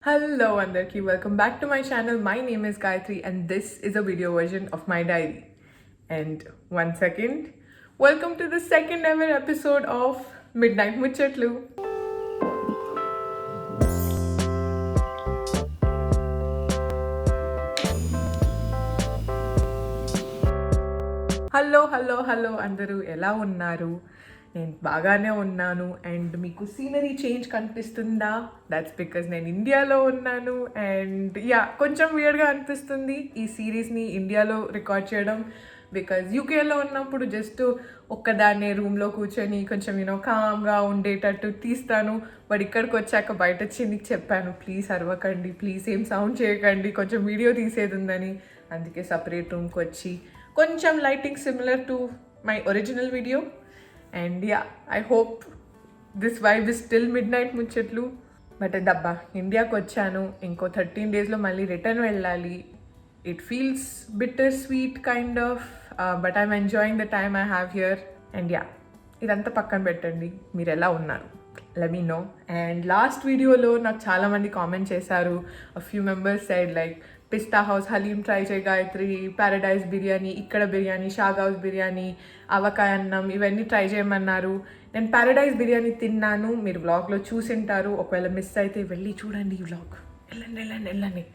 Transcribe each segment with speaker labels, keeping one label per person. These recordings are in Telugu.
Speaker 1: Hello Andarki, welcome back to my channel. My name is Gayathri and this is a video version of my diary. And one second, welcome to the second ever episode of Midnight Muchatlu. Hello అందరూ ఎలా ఉన్నారు? నేను బాగానే ఉన్నాను. అండ్ మీకు సీనరీ చేంజ్ కనిపిస్తుందా? దట్స్ బికాజ్ నేను ఇండియాలో ఉన్నాను. అండ్ కొంచెం వియర్డ్గా అనిపిస్తుంది ఈ సిరీస్ని ఇండియాలో రికార్డ్ చేయడం. బికాజ్ యూకేలో ఉన్నప్పుడు జస్ట్ ఒక్కదాన్నే రూమ్లో కూర్చొని కొంచెం కామ్గా ఉండేటట్టు తీస్తాను. బట్ ఇక్కడికి వచ్చాక బయట వచ్చి నీకు చెప్పాను, ప్లీజ్ అరవకండి, ప్లీజ్ ఏం సౌండ్ చేయకండి, కొంచెం వీడియో తీసేది ఉందని. అందుకే సపరేట్ రూమ్కి వచ్చి కొంచెం lighting similar to my original video. And I hope this vibe is still midnight ముచ్చట్లు. బట్ దబ్బా ఇండియాకి వచ్చాను, ఇంకో 13 డేస్లో మళ్ళీ రిటర్న్ వెళ్ళాలి. It feels bittersweet kind of, but I'm enjoying the time I have here. And ఇదంతా పక్కన పెట్టండి, మీరు ఎలా ఉన్నారు let me know. And last వీడియోలో నాకు చాలామంది కామెంట్ చేశారు. A few members side like Pista House haleem try చేయి గాయత్రి, ప్యారడైజ్ బిర్యానీ, ఇక్కడ బిర్యానీ, షాగ్ హౌస్ బిర్యానీ, ఆవకాయ అన్నం, ఇవన్నీ ట్రై చేయమన్నారు. నేను ప్యారడైజ్ బిర్యానీ తిన్నాను, మీరు వ్లాగ్లో చూసింటారు. ఒకవేళ మిస్ అయితే వెళ్ళి చూడండి ఈ వ్లాగ్, వెళ్ళండి.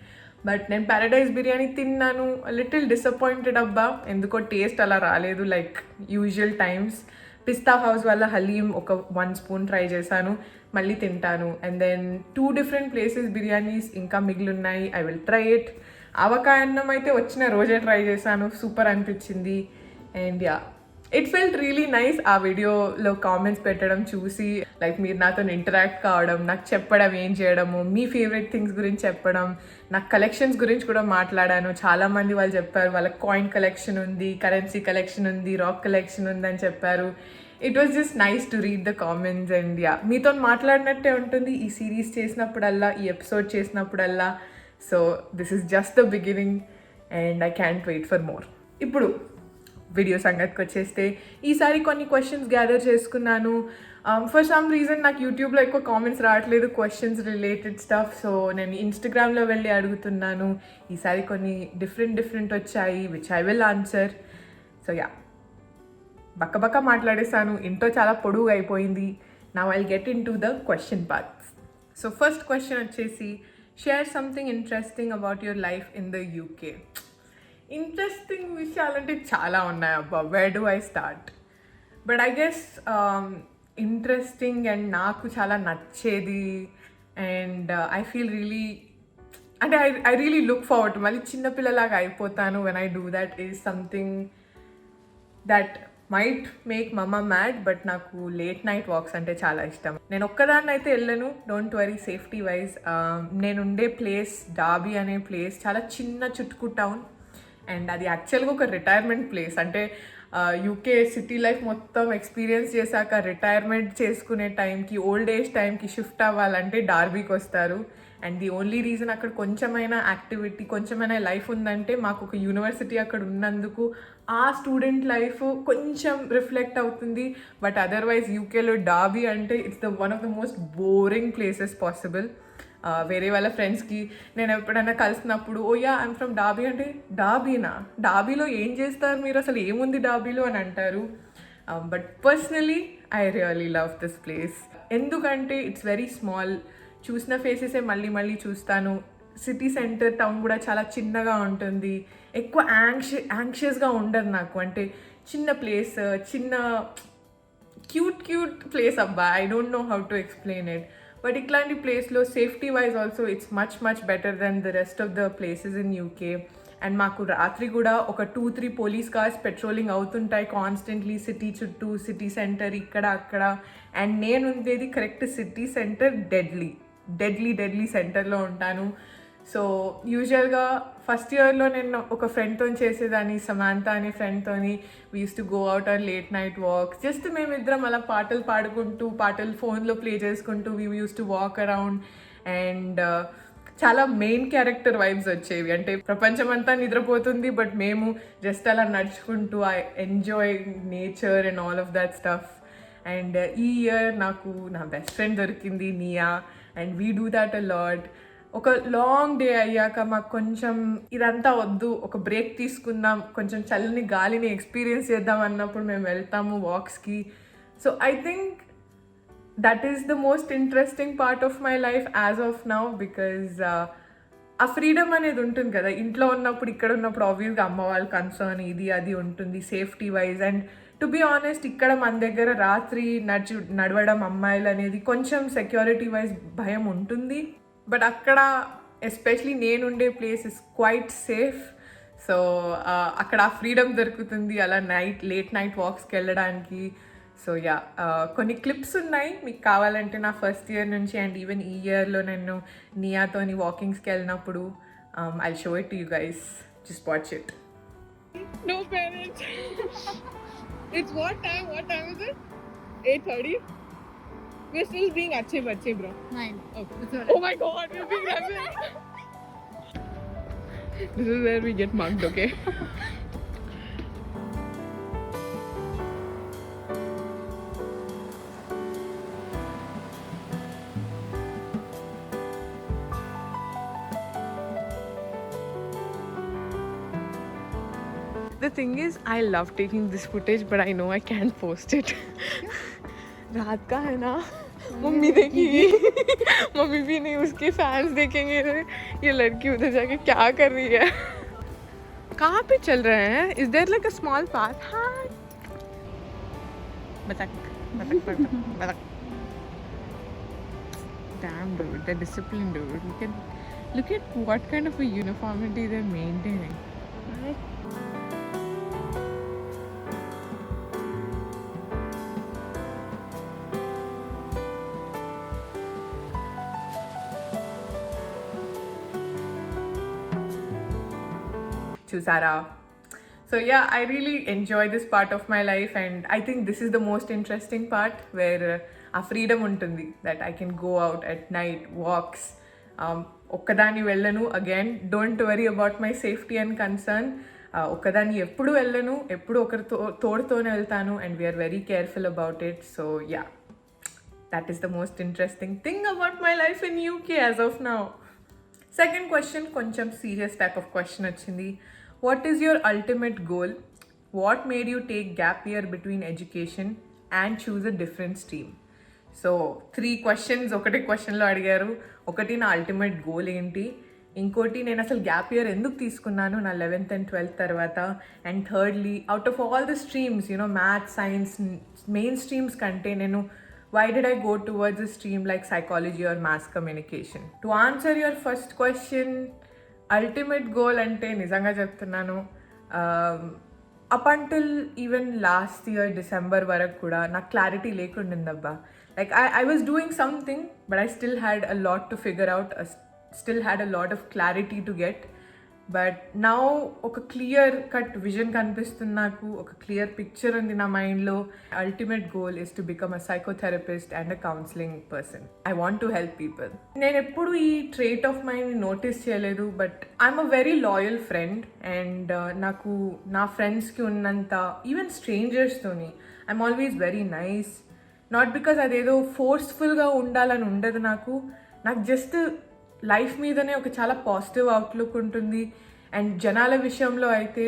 Speaker 1: బట్ నేను ప్యారడైజ్ బిర్యానీ తిన్నాను, లిటిల్ డిసప్పాయింటెడ్ అబ్బా, ఎందుకో టేస్ట్ అలా రాలేదు like usual times. Pista House వల్ల హలీం ఒక 1 స్పూన్ ట్రై చేశాను, మళ్ళీ తింటాను. And then 2 different places biryanis ఇంకా మిగిలిన్నాయి, ఐ విల్ ట్రై ఇట్. ఆవకాయ అన్నం అయితే వచ్చిన రోజే ట్రై చేశాను, సూపర్ అనిపించింది. And it felt really nice ఆ వీడియోలో కామెంట్స్ పెట్టడం చూసి, లైక్ మీరు నాతో ఇంటరాక్ట్ కావడం, నాకు చెప్పడం ఏం చేయడము, మీ ఫేవరెట్ థింగ్స్ గురించి చెప్పడం, నాకు కలెక్షన్స్ గురించి కూడా మాట్లాడాను. చాలామంది వాళ్ళు చెప్పారు వాళ్ళకి కాయిన్ కలెక్షన్ ఉంది, కరెన్సీ కలెక్షన్ ఉంది, రాక్ కలెక్షన్ ఉంది అని చెప్పారు. It was just nice to read the comments. And మీతో మాట్లాడినట్టే ఉంటుంది ఈ సిరీస్ చేసినప్పుడల్లా, ఈ ఎపిసోడ్ చేసినప్పుడల్లా. So this is just the beginning and I can't wait for more. ఇప్పుడు వీడియో సంగతికి వచ్చేస్తే, ఈసారి కొన్ని క్వశ్చన్స్ గ్యాదర్ చేసుకున్నాను. ఫర్ సమ్ రీజన్ నాకు యూట్యూబ్లో ఎక్కువ కామెంట్స్ రావట్లేదు క్వశ్చన్స్ రిలేటెడ్ స్టఫ్. సో నేను ఇన్స్టాగ్రామ్లో వెళ్ళి అడుగుతున్నాను. ఈసారి కొన్ని డిఫరెంట్ వచ్చాయి which I will answer. So బక్క మాట్లాడేశాను, ఇంట్లో చాలా పొడుగు అయిపోయింది. Now I'll get into the question parts. So first question వచ్చేసి, share something interesting about your life in the UK. Interesting విషయాలంటే చాలా ఉన్నాయి అబ్బా, where do I start? But I guess interesting and నాకు చాలా నచ్చేది అండ్ ఐ ఫీల్ రియలీ, అంటే ఐ రియలీ లుక్ ఫార్వర్డ్, మళ్ళీ చిన్నపిల్లలాగా అయిపోతాను when I do that, is something that might make mamma mad. But నాకు లేట్ నైట్ వాక్స్ అంటే చాలా ఇష్టం. నేను ఒక్కదాన్ని అయితే వెళ్ళను, డోంట్ వరీ సేఫ్టీ వైజ్. నేనుండే ప్లేస్ డాబీ అనే ప్లేస్ చాలా చిన్న చుట్టుకు టౌన్. అండ్ అది యాక్చువల్గా ఒక రిటైర్మెంట్ ప్లేస్. అంటే యూకే సిటీ లైఫ్ మొత్తం ఎక్స్పీరియన్స్ చేశాక రిటైర్మెంట్ చేసుకునే టైంకి, ఓల్డ్ ఏజ్ టైంకి షిఫ్ట్ అవ్వాలంటే డార్బీకి వస్తారు. అండ్ ది ఓన్లీ రీజన్ అక్కడ కొంచెమైనా యాక్టివిటీ, కొంచెమైనా లైఫ్ ఉందంటే మాకు ఒక యూనివర్సిటీ అక్కడ ఉన్నందుకు ఆ స్టూడెంట్ లైఫ్ కొంచెం రిఫ్లెక్ట్ అవుతుంది. బట్ అదర్వైజ్ యూకేలో డార్బీ అంటే it's the one of the most boring places possible. వేరే వాళ్ళ ఫ్రెండ్స్కి నేను ఎప్పుడైనా కలిసినప్పుడు, ఐఎమ్ ఫ్రమ్ డాబీ అంటే, డాబీలో ఏం చేస్తారు మీరు, అసలు ఏముంది డాబీలో అని అంటారు. But personally I really love this place. ఎందుకంటే ఇట్స్ వెరీ స్మాల్, చూసిన ఫేసెసే మళ్ళీ చూస్తాను. సిటీ సెంటర్ టౌన్ కూడా చాలా చిన్నగా ఉంటుంది, ఎక్కువ యాంగ్షియస్గా ఉండదు నాకు. అంటే చిన్న ప్లేస్, చిన్న క్యూట్ ప్లేస్ అబ్బా, I don't know how to explain it. But ఇట్లాంటి ప్లేస్లో safety wise also it's much better than the rest of the places in UK. And మాకు రాత్రి కూడా ఒక 2-3 పోలీస్ కార్స్ పెట్రోలింగ్ అవుతుంటాయి కాన్స్టెంట్లీ సిటీ చుట్టూ, సిటీ సెంటర్ ఇక్కడ అక్కడ. అండ్ నేను ఉండేది కరెక్ట్ సిటీ సెంటర్, డెడ్లీ సెంటర్లో ఉంటాను. సో యూజువల్గా ఫస్ట్ ఇయర్లో నేను ఒక ఫ్రెండ్తో చేసేదాన్ని, సమాంత అనే ఫ్రెండ్తోని. We use to go out on late night walks. Just మేమిద్దరం అలా పాటలు పాడుకుంటూ, పాటలు ఫోన్లో ప్లే చేసుకుంటూ we use to walk around. And చాలా మెయిన్ క్యారెక్టర్ వైబ్స్ వచ్చేవి. అంటే ప్రపంచం అంతా నిద్రపోతుంది, బట్ మేము జస్ట్ అలా నడుచుకుంటూ I enjoy nature and all of that stuff. And ఈ ఇయర్ నాకు నా బెస్ట్ ఫ్రెండ్ దొరికింది, Nia, and we do that a lot. ఒక లాంగ్ డే అయ్యాక మాకు కొంచెం ఇదంతా వద్దు, ఒక బ్రేక్ తీసుకుందాం, కొంచెం చల్లని గాలిని ఎక్స్పీరియన్స్ చేద్దాం అన్నప్పుడు మేము వెళ్తాము వాక్స్కి. So I think that is the most interesting part of my life as of now, because ఆ ఫ్రీడమ్ అనేది ఉంటుంది కదా. ఇంట్లో ఉన్నప్పుడు, ఇక్కడ ఉన్నప్పుడు ఆబ్వియస్గా అమ్మ వాళ్ళ కన్సర్న్ ఇది అది ఉంటుంది safety wise. And to be honest, ఇక్కడ మన దగ్గర రాత్రి నడవడం అమ్మాయిలు అనేది కొంచెం సెక్యూరిటీ వైజ్ భయం ఉంటుంది. బట్ అక్కడ ఎస్పెషలీ నేనుండే place is quite safe. So అక్కడ ఆ ఫ్రీడమ్ దొరుకుతుంది అలా లేట్ నైట్ వాక్స్కి వెళ్ళడానికి. సో యా, కొన్ని క్లిప్స్ ఉన్నాయి మీకు కావాలంటే నా ఫస్ట్ ఇయర్ నుంచి. అండ్ ఈవెన్ ఈ ఇయర్లో నేను నియాతోని వాకింగ్స్కి వెళ్ళినప్పుడు I show it to you guys. Just watch it. No parents. It's what time is it? 8:30. We're still being achhe bachche, bro.
Speaker 2: 9.
Speaker 1: Oh my god, we're being rebel. This is where we get mugged, okay? The thing is, I love taking this footage, but I know I can't post it. रात का है ना, मम्मी देखेगी, मम्मी भी नहीं, उसके फैंस देखेंगे ये लड़की उधर जाके क्या कर रही है. कहाँ पे चल रहे हैं? Is there like a small path? Hi. बतख. Damn dude, they're disciplined dude. Look at what kind of a uniformity they're maintaining. Right? Chusara. So yeah, I really enjoy this part of my life, and I think this is the most interesting part where a freedom untundi, that I can go out at night, walks. Okkadani vellanu, again, don't worry about my safety and concern. Okkadani eppudu vellanu, eppudu okaru todutone veltanu, and we are very careful about it. So yeah, that is the most interesting thing about my life in UK as of now. Second question, koncham serious type of question vachindi. What is your ultimate goal? What made you take gap year between education and choose a different stream? So 3 questions ఒకటే క్వశ్చన్లో అడిగారు. ఒకటి నా అల్టిమేట్ గోల్ ఏంటి, ఇంకోటి నేను అసలు గ్యాప్ ఇయర్ ఎందుకు తీసుకున్నాను నా 11th and 12th తర్వాత, and thirdly out of all the streams maths science main streams కంటే నేను why did I go towards a stream like psychology or mass communication? To answer your first question, ultimate goal ante nijanga cheptunnanu, up until even last year December varaku kuda na clarity lekundindabba. Like I was doing something, but I still had a lot to figure out, still had a lot of clarity to get. But now ఒక క్లియర్ కట్ విజన్ కనిపిస్తుంది నాకు, ఒక క్లియర్ పిక్చర్ ఉంది నా మైండ్లో. Ultimate goal is to become a psychotherapist and a counselling person. I want to help people. నేను ఎప్పుడు ఈ ట్రేట్ ఆఫ్ మైండ్ నోటీస్ చేయలేదు, but I'm a very loyal friend. And నాకు నా ఫ్రెండ్స్కి ఉన్నంత, ఈవెన్ స్ట్రేంజర్స్తోని I'm always very nice. Not because అదేదో ఫోర్స్ఫుల్గా ఉండాలని ఉండదు నాకు జస్ట్ లైఫ్ మీదనే ఒక చాలా పాజిటివ్ అవుట్లుక్ ఉంటుంది. అండ్ జనాల విషయంలో అయితే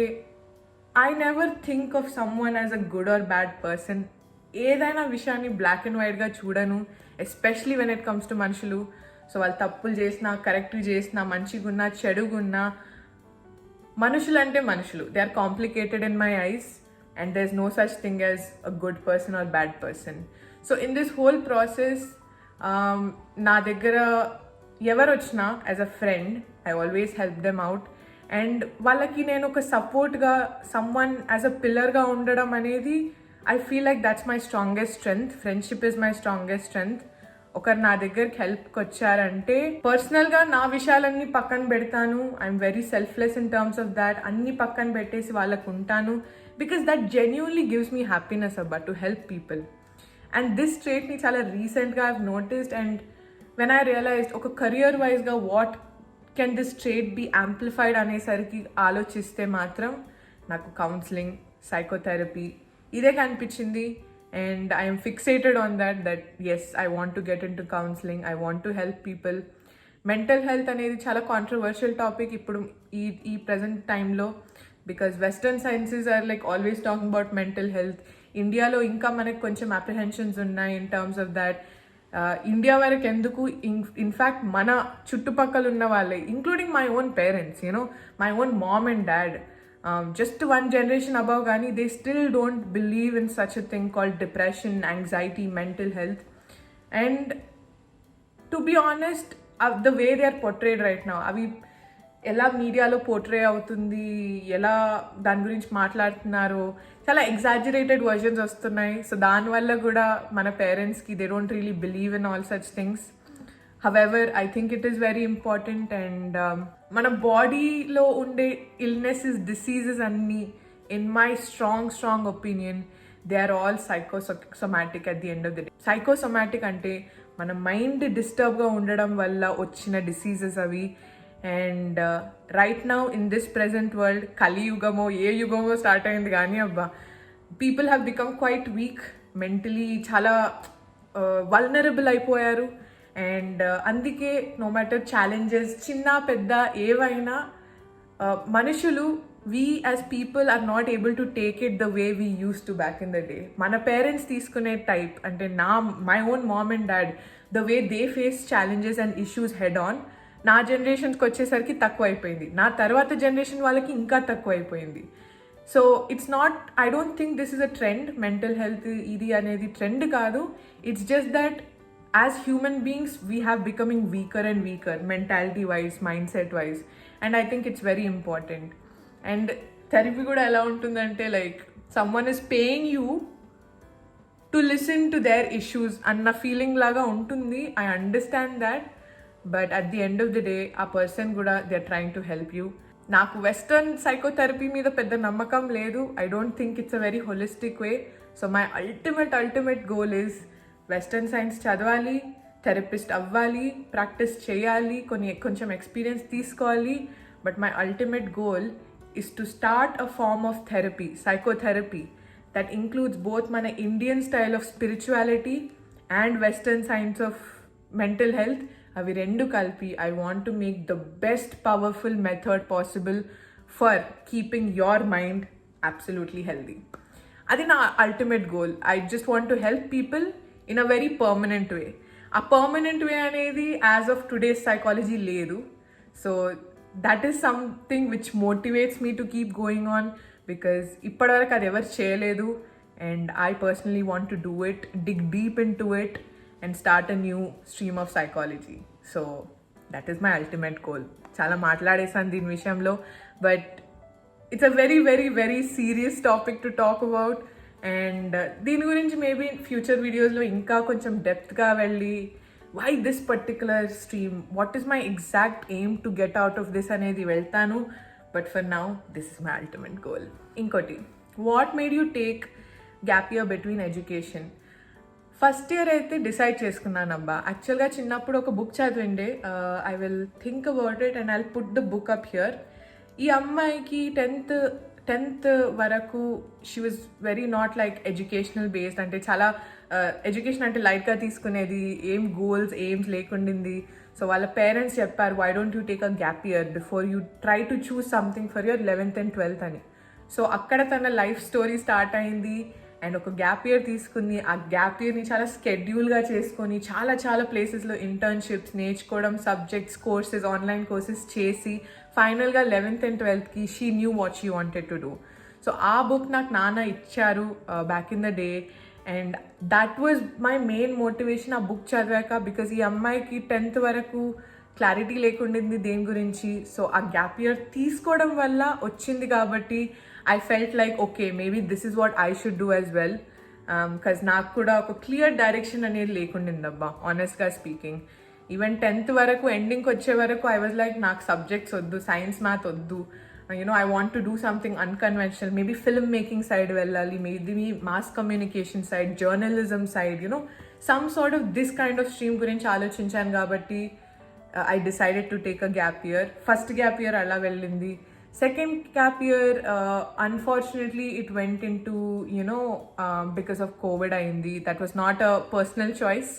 Speaker 1: I never think of someone as a good or bad person. ఏదైనా విషయాన్ని బ్లాక్ అండ్ వైట్గా చూడను, especially when it comes to మనుషులు. సో వాళ్ళు తప్పులు చేసినా, కరెక్ట్ చేసినా, మంచిగున్నా, చెడుగున్నా, మనుషులు అంటే మనుషులు. They are complicated in my eyes, and there is no such thing as a good person or bad person. So in this whole process నా దగ్గర ఎవరు వచ్చినా as a friend I always help them out. And వాళ్ళకి నేను ఒక సపోర్ట్గా, సమ్వన్ యాజ్ అ పిల్లర్గా ఉండడం అనేది I feel like that's my strongest strength. Friendship is my strongest strength. ఒకరు నా దగ్గరికి హెల్ప్కి వచ్చారంటే పర్సనల్గా నా విషయాలన్నీ పక్కన పెడతాను. I'm very selfless in terms of that. అన్నీ పక్కన పెట్టేసి వాళ్ళకు ఉంటాను, because that genuinely gives me happiness అబ్బా to help people. And this ట్రేట్ని చాలా రీసెంట్గా I have noticed. And when I realized ఒక కెరియర్ వైజ్గా what can this trait be amplified అనేసరికి ఆలోచిస్తే మాత్రం నాకు కౌన్సిలింగ్, సైకోథెరపీ ఇదే కనిపించింది. And I'm fixated on that as I want to get into counselling, I want to help people. Mental health అనేది చాలా కాంట్రవర్షియల్ టాపిక్ ఇప్పుడు ఈ ప్రజెంట్ టైంలో, because western sciences are like always talking about mental health. ఇండియాలో ఇంకా మనకు కొంచెం అప్రిహెన్షన్స్ ఉన్నాయి in terms of that. India వరకు ఎందుకు, ఇన్ఫ్యాక్ట్ మన చుట్టుపక్కల ఉన్న వాళ్ళే, including my own parents, my own mom and dad, just one generation above gani, they still don't believe in such a thing called depression, anxiety, mental health. And to be honest, the way they are portrayed right now, avi ఎలా మీడియాలో పోర్ట్రే అవుతుంది, ఎలా దాని గురించి మాట్లాడుతున్నారో, చాలా ఎగ్జాజరేటెడ్ వర్జన్స్ వస్తున్నాయి. సో దానివల్ల కూడా మన పేరెంట్స్కి they don't really believe in all such things. However I think it is very important. And మన బాడీలో ఉండే ఇల్నెసెస్, డిసీజెస్ అన్నీ, in my strong opinion, they are all psychosomatic at the end of the day. Psychosomatic అంటే మన మైండ్ డిస్టర్బ్గా ఉండడం వల్ల వచ్చిన డిసీజెస్ అవి. And right now in this present world, కలియుగమో ఏ యుగమో స్టార్ట్ అయింది కానీ అబ్బా, people have become quite weak mentally, చాలా వల్నరబుల్ అయిపోయారు. అండ్ అందుకే నో మ్యాటర్ ఛాలెంజెస్ చిన్న పెద్ద ఏవైనా, మనుషులు, we as people are not able to take it the way we use to back in the day. మన పేరెంట్స్ తీసుకునే టైప్ అంటే my own mom and dad, the way they face challenges and issues head on, నా జనరేషన్స్కి వచ్చేసరికి తక్కువ అయిపోయింది, నా తర్వాత జనరేషన్ వాళ్ళకి ఇంకా తక్కువ అయిపోయింది. So it's not, I don't think this is a trend. Mental health ఇది అనేది ట్రెండ్ కాదు. It's just that as human beings we have becoming weaker and weaker, mentality wise, mind set wise. And I think it's very important. And therapy కూడా ఎలా ఉంటుందంటే, like someone is paying you to listen to their issues అన్న ఫీలింగ్ లాగా ఉంటుంది. I understand that. But at the end of the day ఆ పర్సన్ కూడా they are trying to help you. నాకు వెస్టర్న్ సైకోథెరపీ మీద పెద్ద నమ్మకం లేదు. I don't think it's a very holistic way. So my ultimate goal is western science చదవాలి, థెరపిస్ట్ అవ్వాలి, ప్రాక్టీస్ చేయాలి, కొంచెం ఎక్స్పీరియన్స్ తీసుకోవాలి. But my ultimate goal is to start a form of therapy, psychotherapy, that includes both మన Indian style of spirituality and western science of mental health. అవి రెండు కలిపి I want to make the best powerful method possible for keeping your mind absolutely healthy. అది నా ultimate goal. I just want to help people in a very permanent way. ఆ పర్మనెంట్ వే అనేది యాజ్ ఆఫ్ టుడేస్ సైకాలజీ లేదు. So that is something which motivates me to keep going on, because ఇప్పటివరకు అది ఎవరు చేయలేదు. And I personally want to do it, dig deep into it and start a new stream of psychology. So that is my ultimate goal. Chala maatladesanu deen vishayamlo, but it's a very serious topic to talk about. And deen gurinchi maybe future videos lo inka koncham depth ga velli, why this particular stream, what is my exact aim to get out of this anedi veltanu. But for now, this is my ultimate goal. Inkoti, what made you take gap year between education? First year అయితే డిసైడ్ చేసుకున్నాను అబ్బా. యాక్చువల్గా చిన్నప్పుడు ఒక బుక్ చదివిండే, I will think about it and I will put the book up here. ఈ అమ్మాయికి టెన్త్ వరకు she was very not like educational based, అంటే చాలా ఎడ్యుకేషన్ అంటే లైట్గా తీసుకునేది, ఏం గోల్స్ ఎయిమ్స్ లేకుండింది. సో వాళ్ళ పేరెంట్స్ చెప్పారు, why don't you take a gap year before you try to choose something for your 11th and 12th అని. సో అక్కడ తన లైఫ్ స్టోరీ స్టార్ట్ అయింది. అండ్ ఒక గ్యాప్ ఇయర్ తీసుకుని ఆ గ్యాప్ ఇయర్ని చాలా స్కెడ్యూల్గా చేసుకొని చాలా ప్లేసెస్లో ఇంటర్న్షిప్స్ నేర్చుకోవడం, సబ్జెక్ట్స్, కోర్సెస్, ఆన్లైన్ కోర్సెస్ చేసి ఫైనల్గా 11th and 12th she knew what she wanted to do. So ఆ బుక్ నాకు నాన్న ఇచ్చారు back in the day. And that was my main motivation ఆ బుక్ చదివాక, బికాజ్ ఈ అమ్మాయికి 10th వరకు క్లారిటీ లేకుండింది దేని గురించి. సో ఆ గ్యాప్ ఇయర్ తీసుకోవడం వల్ల వచ్చింది కాబట్టి I felt like, okay, maybe this is what I should do as well. Because నాకు కూడా ఒక క్లియర్ డైరెక్షన్ అనేది లేకుండిందబ్బా, ఆనెస్ట్గా స్పీకింగ్. ఈవెన్ 10th వరకు ఎండింగ్కి వచ్చే వరకు ఐ వాజ్ లైక్, నాకు సబ్జెక్ట్స్ వద్దు, సైన్స్ మ్యాథ్ వద్దు, I want to do something unconventional, maybe film making side వెళ్ళాలి, maybe mass communication side, journalism side, some sort of this kind of stream గురించి ఆలోచించాను కాబట్టి I decided to take a gap year. First gap year అలా వెళ్ళింది. Second gap year, unfortunately, it went into, because of COVID ayindi. That was not a personal choice.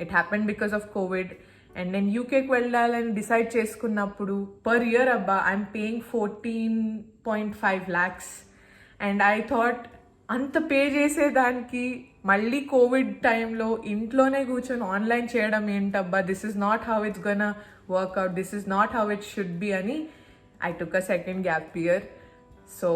Speaker 1: It happened because of COVID. And నేను యూకేకి వెళ్ళాలని డిసైడ్ చేసుకున్నప్పుడు పర్ ఇయర్ అబ్బా I'm paying 14.5 lakhs. And I thought అంత పే చేసేదానికి మళ్ళీ కోవిడ్ టైంలో ఇంట్లోనే కూర్చొని ఆన్లైన్ చేయడం ఏంటబ్బా, this is not how it's gonna work out, this is not how it should be అని I took a second gap year. So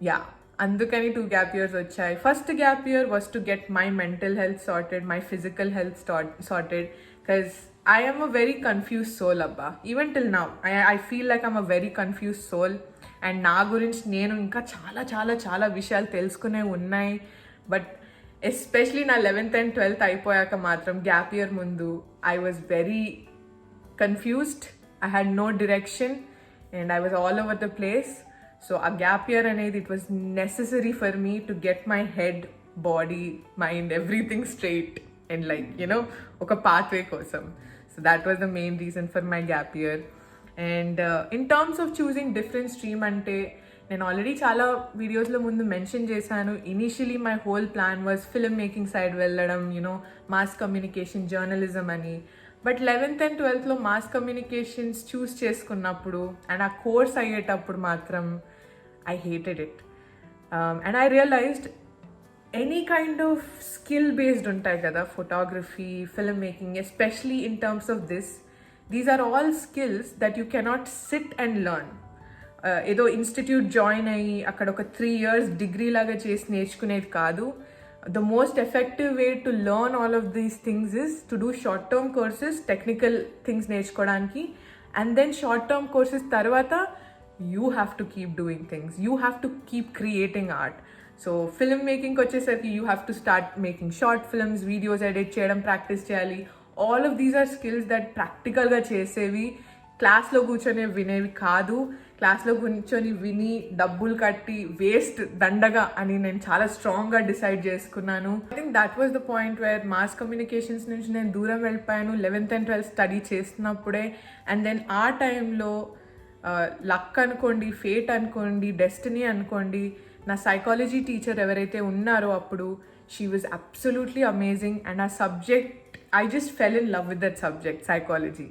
Speaker 1: yeah, అందుకని 2 gap years వచ్చాయి. First gap year was to get my mental health sorted, my physical health sorted, because I am a very confused soul abba. Even till now, I feel like I'm a very confused soul. And నా గురించి నేను ఇంకా చాలా చాలా చాలా విషయాలు తెలుసుకునే ఉన్నాయి. బట్ ఎస్పెషలీ నా 11th and 12th అయిపోయాక మాత్రం గ్యాప్ ఇయర్ ముందు I was very confused. I had no direction and I was all over the place. So a gap year అనేది it was necessary for me to get my head, body, mind, everything straight and like, you know, ఒక pathway కోసం. So that was the main reason for my gap year. And in terms of choosing different stream అంటే నేను ఆల్రెడీ చాలా వీడియోస్లో ముందు మెన్షన్ చేశాను. Initially my whole plan was film making side వెళ్ళడం, యునో మాస్ కమ్యూనికేషన్, జర్నలిజం అని. బట్ 11th and 12thలో మాస్ కమ్యూనికేషన్స్ చూస్ చేసుకున్నప్పుడు అండ్ ఆ కోర్స్ అయ్యేటప్పుడు మాత్రం I hated it. And I realized any kind of skill based ఉంటాయి కదా, photography, filmmaking, especially in terms of this, these are all skills that you cannot sit and learn. ఏదో ఇన్స్టిట్యూట్ జాయిన్ అయ్యి అక్కడ ఒక 3 years డిగ్రీ లాగా చేసి నేర్చుకునేది కాదు. The most effective way to learn all of these things is to do short term courses, technical things నేర్చుకోవడానికి, and then short term courses తర్వాత you have to keep doing things, you have to keep creating art. So film making వచ్చేసరికి you have to start making short films, videos edit చేయడం ప్రాక్టీస్ చేయాలి. all of these are skills that ప్రాక్టికల్గా చేసేవి, క్లాస్లో కూర్చొని వినేవి కాదు. క్లాస్లో కూర్చొని విని డబ్బులు కట్టి వేస్ట్ దండగా అని నేను చాలా స్ట్రాంగ్గా డిసైడ్ చేసుకున్నాను. I think that was the point where mass communications నుంచి నేను దూరం వెళ్ళిపోయాను 11th and 12th స్టడీ చేస్తున్నప్పుడే. అండ్ దెన్ ఆ టైంలో లక్ అనుకోండి, ఫేట్ అనుకోండి, డెస్టినీ అనుకోండి, నా సైకాలజీ టీచర్ ఎవరైతే ఉన్నారో అప్పుడు she was absolutely amazing. And ఆ subject I just fell in love with that subject, psychology.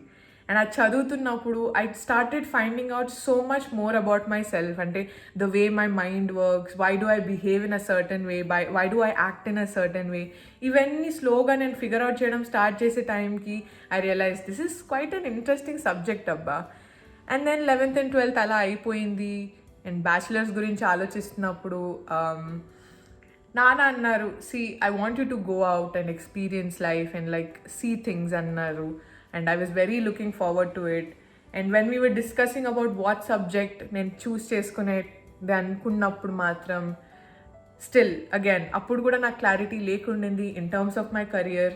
Speaker 1: And అది చదువుతున్నప్పుడు I started finding out so much more about myself. అంటే the way my mind works, why do I behave in a certain way, why do I act in a certain way, ఇవన్నీ స్లోగా నేను ఫిగర్ అవుట్ చేయడం స్టార్ట్ చేసే టైంకి I realise this is quite an interesting subject అబ్బా. And then 11th and 12th అలా అయిపోయింది. అండ్ బ్యాచిలర్స్ గురించి ఆలోచిస్తున్నప్పుడు నాన్న అన్నారు, see I want you to go out and experience life and like see things అన్నారు. And I was very looking forward to it. And when we were discussing about what subject నేను చూస్ చేసుకునేది అనుకున్నప్పుడు మాత్రం స్టిల్ అగైన్ అప్పుడు కూడా నాకు క్లారిటీ లేకుండింది in terms of my career.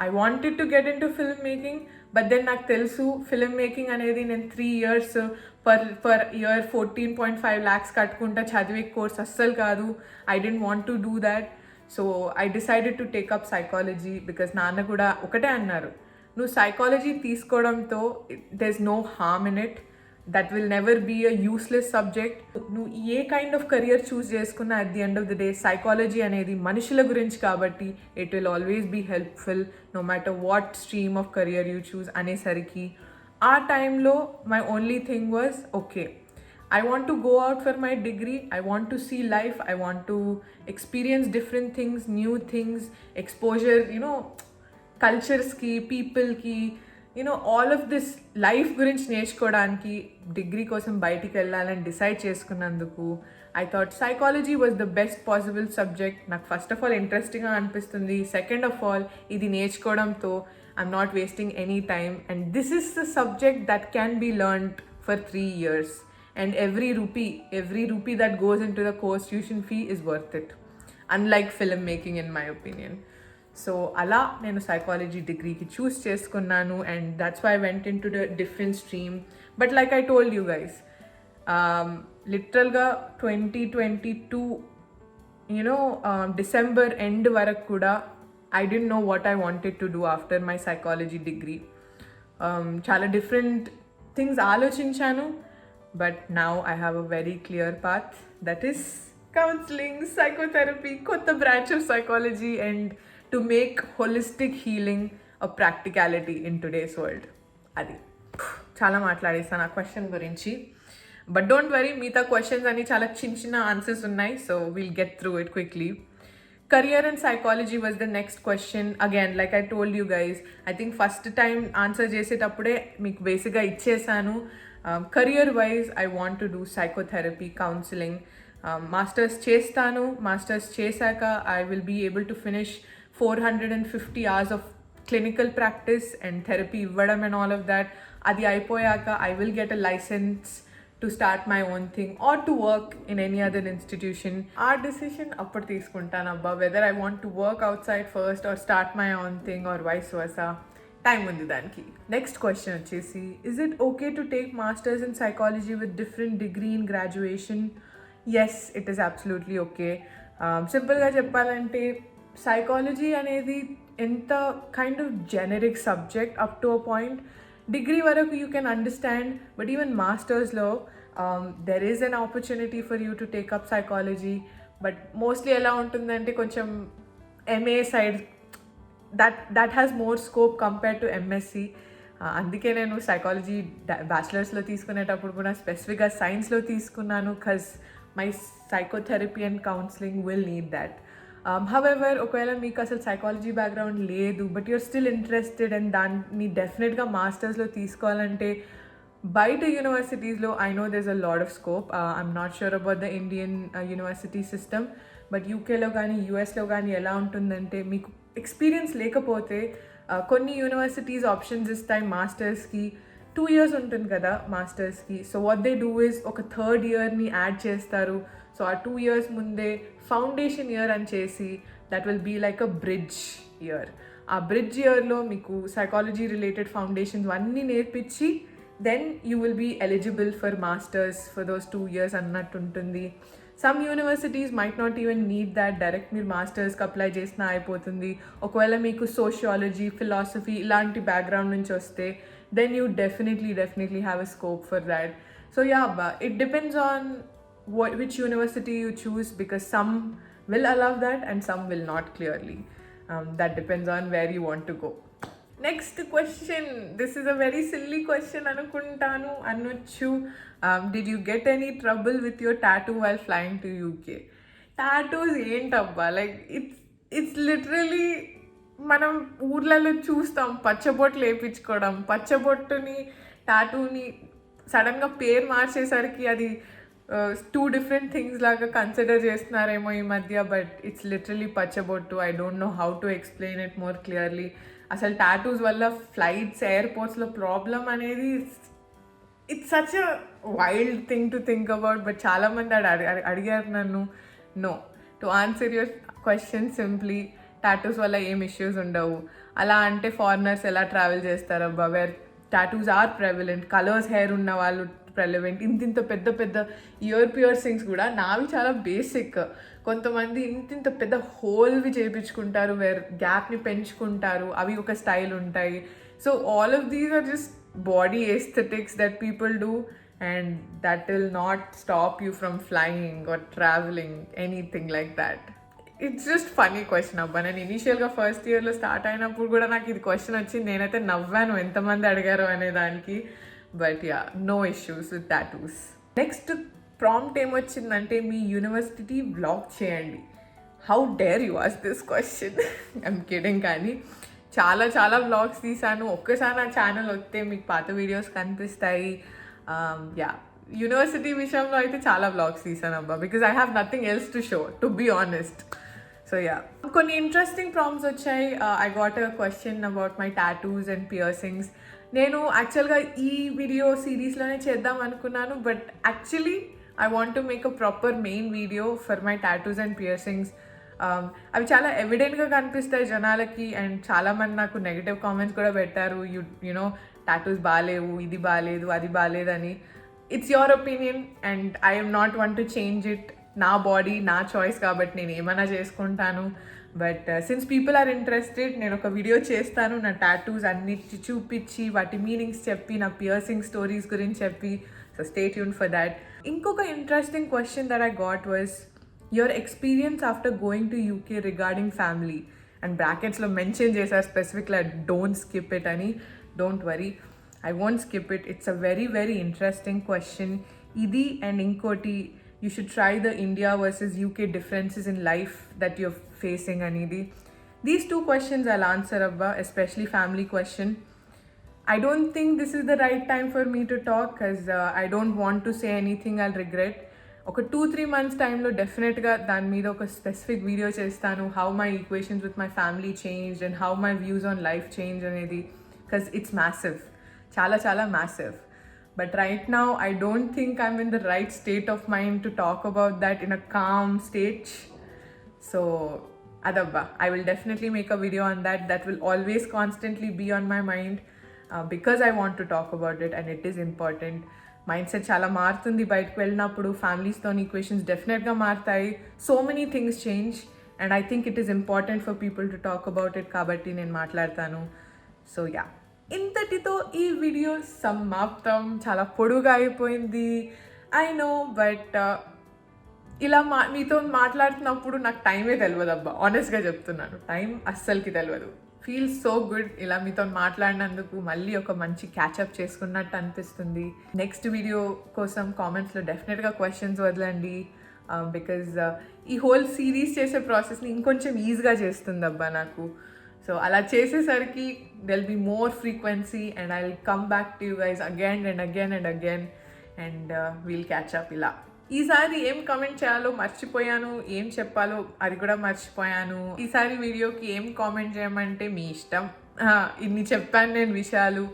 Speaker 1: I wanted to get into film making, but then నాకు తెలుసు ఫిల్మ్ మేకింగ్ అనేది నేను 3 years పర్ ఇయర్ 14.5 lakhs కట్టుకుంటా చదివే కోర్స్ అస్సలు కాదు. I don't want to do that. So I decided to take up psychology because నాన్న కూడా ఒకటే అన్నారు, నువ్వు సైకాలజీ తీసుకోవడంతో there is no harm in it, that will never be a useless subject. నువ్వు ఏ కైండ్ ఆఫ్ కెరియర్ చూస్ చేసుకున్నా at the end of the day psychology అనేది మనుషుల గురించి కాబట్టి it will always be helpful no matter what stream of career you choose అనేసరికి ఆ టైంలో my only thing was okay, I want to go out for my degree, I want to see life, I want to experience different things, new things, exposure, you know, cultures ki, people ki, you know, all of this life గురించి నేర్చుకోవడానికి డిగ్రీ కోసం బయటికి వెళ్ళాలని డిసైడ్ చేసుకున్నందుకు I thought psychology was the best possible subject. నాకు ఫస్ట్ ఆఫ్ ఆల్ ఇంట్రెస్టింగ్గా అనిపిస్తుంది, సెకండ్ ఆఫ్ ఆల్ ఇది నేర్చుకోవడంతో I'm not wasting any time and this is the subject that can be learned for 3 years. And every rupee that goes into the course tuition fee is worth it, unlike filmmaking in my opinion. So ala nenu psychology degree ki choose cheskunnanu and that's why I went into the different stream. But like I told you guys, literal ga 2022 you know December end varak kuda I didn't know what I wanted to do after my psychology degree. Chala different things ఆలోచించాను. But now I have a very clear path, that is counseling, psychotherapy, kotta branch of psychology, and to make holistic healing a practicality in today's world. అది చాలా మాట్లాడేస్తాను ఆ క్వశ్చన్ గురించి. బట్ డోంట్ వరీ, మిగతా క్వశ్చన్స్ అన్ని చాలా చిన్న చిన్న ఆన్సర్స్ ఉన్నాయి. So will get through it quickly. Career and psychology was the next question. Again, like I told you guys, I think first time answer చేసేటప్పుడే మీకు బేసిక్గా ఇచ్చేసాను. Career wise, I want to do psychotherapy, counseling. Masters చేస్తాను. Masters చేశాక I will be able to finish 450 hours of clinical practice and therapy ఇవ్వడం and all of that. అది అయిపోయాక I will get a license to start my own thing or to work in any other institution. Our decision appudu తీసుకుంటాను అబ్బా, whether I want to work outside first or start my own thing or vice versa. Time ఉంది దానికి. నెక్స్ట్ క్వశ్చన్ వచ్చేసి, is it okay to take masters in psychology with different degree in graduation? Yes, it is absolutely okay. సింపుల్గా చెప్పాలంటే సైకాలజీ అనేది ఎంత kind of generic subject up to a point. Degree వరకు you can understand, but even మాస్టర్స్లో there is an opportunity for you to take up psychology. But mostly ఎలా ఉంటుందంటే కొంచెం MA side that has more scope compared to MSc. అందుకే నేను సైకాలజీ బ్యాచిలర్స్లో తీసుకునేటప్పుడు కూడా స్పెసిఫిక్గా సైన్స్లో తీసుకున్నాను, because my psychotherapy and counselling will need that. However, ఒకవేళ మీకు అసలు సైకాలజీ బ్యాక్గ్రౌండ్ లేదు but you're still interested and దాన్ని డెఫినెట్గా మాస్టర్స్లో తీసుకోవాలంటే బయట యూనివర్సిటీస్లో I know there is a lot of scope. I'm not sure about the Indian university system, but యూకేలో కానీ యూఎస్లో కానీ ఎలా ఉంటుందంటే మీకు ఎక్స్పీరియన్స్ లేకపోతే కొన్ని యూనివర్సిటీస్ ఆప్షన్స్ ఇస్తాయి మాస్టర్స్కి. 2 years ఉంటుంది కదా మాస్టర్స్కి. So what they do is ఒక 3rd yearని యాడ్ చేస్తారు. సో ఆ 2 years ముందే ఫౌండేషన్ ఇయర్ అని చేసి that will be like a bridge year. ఆ బ్రిడ్జ్ ఇయర్లో మీకు సైకాలజీ రిలేటెడ్ ఫౌండేషన్స్ అన్నీ నేర్పించి then you will be eligible for masters for those 2 years అన్నట్టు ఉంటుంది. Some universities might not even need that, direct మీరు మాస్టర్స్కి అప్లై చేసినా అయిపోతుంది. ఒకవేళ మీకు సోషియాలజీ, ఫిలాసఫీ ఇలాంటి బ్యాక్గ్రౌండ్ నుంచి వస్తే then you definitely have a scope for that. So yeah, but it depends on which university you choose, because some will allow that and some will not, clearly. That depends on where you want to go. Next question, this is a very silly question anukuntanu annochu. Did you get any trouble with your tattoo while flying to UK? Tattoos ain't abba, like it's literally మనం ఊర్లలో చూస్తాం పచ్చబొట్లు వేయించుకోవడం, పచ్చబొట్టుని టాటూని సడన్గా పేరు మార్చేసరికి అది 2 different థింగ్స్ లాగా కన్సిడర్ చేస్తున్నారేమో ఈ మధ్య. బట్ ఇట్స్ లిటరలీ పచ్చబొట్టు. I don't know how to explain it more clearly. అసలు టాటూస్ వల్ల ఫ్లైట్స్, ఎయిర్పోర్ట్స్లో ప్రాబ్లం అనేది it's such a wild thing to think about. But చాలామంది అడిగారు నన్ను. No, to answer your question simply, tattoos వల్ల ఏం ఇష్యూస్ ఉండవు. అలా అంటే ఫారినర్స్ ఎలా ట్రావెల్ చేస్తారబ్బా, where tattoos are prevalent. Colours hair ఉన్న వాళ్ళు ప్రెవలెంట్. ఇంత పెద్ద పెద్ద ఇయర్ పియర్సింగ్స్ కూడా నావి చాలా బేసిక్. కొంతమంది ఇంత పెద్ద హోల్వి చేయించుకుంటారు, వేర్ గ్యాప్ని పెంచుకుంటారు, అవి ఒక స్టైల్ ఉంటాయి. So all of these are just body aesthetics that people do, and that will not stop you from flying or travelling, anything like that. It's just funny question అబ్బా. నేను ఇనీషియల్గా ఫస్ట్ ఇయర్లో స్టార్ట్ అయినప్పుడు కూడా నాకు ఇది క్వశ్చన్ వచ్చింది. నేనైతే నవ్వాను ఎంతమంది అడిగారు అనే దానికి. But yeah, no issues with tattoos. Next prompt ఏమొచ్చిందంటే, మీ యూనివర్సిటీ వ్లాగ్ చేయండి. How dare you ask this question? I'm kidding. కానీ చాలా వ్లాగ్స్ తీసాను. ఒక్కసారి నా ఛానల్ వస్తే మీకు పాత వీడియోస్ కనిపిస్తాయి. యా, యూనివర్సిటీ విషయంలో అయితే చాలా వ్లాగ్స్ తీసాను అబ్బా, because I have nothing else to show, to be honest. So yeah, కొన్ని ఇంట్రెస్టింగ్ ప్రాంప్ట్స్ వచ్చాయి. I got a question about my tattoos and piercings. నేను యాక్చువల్గా ఈ వీడియో సిరీస్లోనే చేద్దాం అనుకున్నాను, but actually I want to make a proper main video for my tattoos and piercings. అవి చాలా ఎవిడెంట్గా కనిపిస్తాయి జనాలకి, అండ్ చాలామంది నాకు నెగిటివ్ కామెంట్స్ కూడా పెట్టారు. యునో టాటూస్ బాగాలేవు, ఇది బాగాలేదు, అది బాగాలేదని. It's your opinion and I am not one to change it. నా బాడీ, నా చాయిస్ కాబట్టి నేను ఏమైనా చేసుకుంటాను. But since people are interested, నేను ఒక వీడియో చేస్తాను నా టాటూస్ అన్నిటి చూపించి, వాటి మీనింగ్స్ చెప్పి, నా పియర్సింగ్ స్టోరీస్ గురించి చెప్పి. So stay tune for that. ఇంకొక interesting question that I got was your experience after going to UK regarding family. And బ్రాకెట్స్లో మెన్షన్ చేశారు స్పెసిఫిక్గా డోంట్ స్కిప్ ఇట్ అని. Don't worry, I won't skip it. It's a very, very interesting question. Idi and inkoti, you should try the India versus UK differences in life that you're facing, Anidi. These two questions I'll answer, Abba, especially family question. I don't think this is the right time for me to talk because I don't want to say anything I'll regret. ఒక 2-3 months టైంలో డెఫినెట్గా దాని మీద ఒక స్పెసిఫిక్ వీడియో చేస్తాను, how my equations with my family change and how my views on life change అనేది, బికాస్ ఇట్స్ మ్యాసివ్, చాలా చాలా massive. But right now I don't think I'm in the right state of mind to talk about that in a calm stage. So adabba, I will definitely make a video on that. That will always constantly be on my mind because I want to talk about it and it is important. Mindset set చాలా మారుతుంది బయటకు వెళ్ళినప్పుడు, ఫ్యామిలీస్తో ఈక్వేషన్స్ డెఫినెట్గా మారుతాయి. So many things change and I think it is important for people to talk about it, కాబట్టి నేను మాట్లాడతాను. సో యా, ఇంతటితో ఈ వీడియో సమాప్తం. చాలా పొడుగా అయిపోయింది, ఐ నో, బట్ ఇలా మీతో మాట్లాడుతున్నప్పుడు నాకు టైమే తెలియదు అబ్బా, ఆనెస్ట్గా చెప్తున్నాను, టైం అస్సలకి తెలియదు. ఫీల్ సో గుడ్ ఇలా మీతో మాట్లాడినందుకు, మళ్ళీ ఒక మంచి క్యాచప్ చేసుకున్నట్టు అనిపిస్తుంది. నెక్స్ట్ వీడియో కోసం కామెంట్స్లో డెఫినెట్గా క్వశ్చన్స్ వదలండి, బికాజ్ ఈ హోల్ సిరీస్ చేసే ప్రాసెస్ని ఇంకొంచెం ఈజీగా చేస్తుంది అబ్బా నాకు. సో అలా చేసేసరికి there'll be more frequency and I will come back to you guys again and again and again and we'll catch up. ఇలా ఈసారి ఏం కమెంట్ చేయాలో మర్చిపోయాను, ఏం చెప్పాలో అది కూడా మర్చిపోయాను. ఈసారి వీడియోకి ఏం కామెంట్ చేయమంటే మీ ఇష్టం. ఇన్ని చెప్పాను నేను విషయాలు,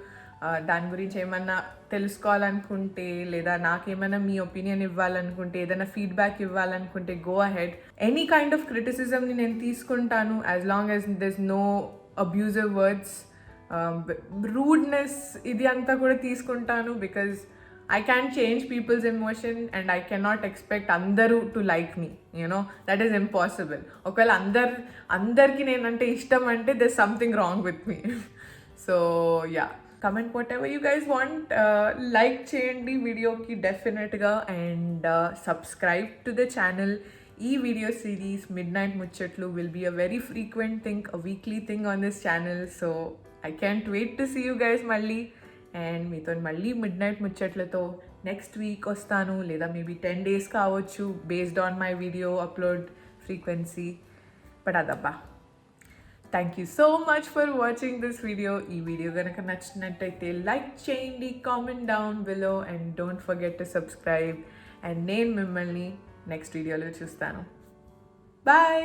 Speaker 1: దాని గురించి ఏమన్నా తెలుసుకోవాలనుకుంటే లేదా నాకేమైనా మీ ఒపీనియన్ ఇవ్వాలనుకుంటే, ఏదైనా ఫీడ్బ్యాక్ ఇవ్వాలనుకుంటే go ahead. Any kind of క్రిటిసిజంని నేను తీసుకుంటాను, as long as there no abusive words, rudeness ఇది అంతా కూడా తీసుకుంటాను. Because I can't change people's emotion and I cannot expect andaru to like me, you know, that is impossible. Okala andarki nenante ishtam ante there's something wrong with me. So yeah, comment whatever you guys want, like cheyandi video ki definite ga, and subscribe to the channel. Ee video series Midnight Muchatlu will be a very frequent thing, a weekly thing on this channel, so I can't wait to see you guys malli. And మీతో మళ్ళీ మిడ్ నైట్ ముచ్చట్లతో నెక్స్ట్ వీక్ వస్తాను, లేదా మేబీ 10 days కావచ్చు, based on my video upload frequency. But అదబ్బా, thank you so much for watching this video. ఈ వీడియో కనుక నచ్చినట్టయితే లైక్ చేయండి, comment down below, and don't forget to subscribe. And నేను మిమ్మల్ని నెక్స్ట్ వీడియోలో చూస్తాను. బాయ్.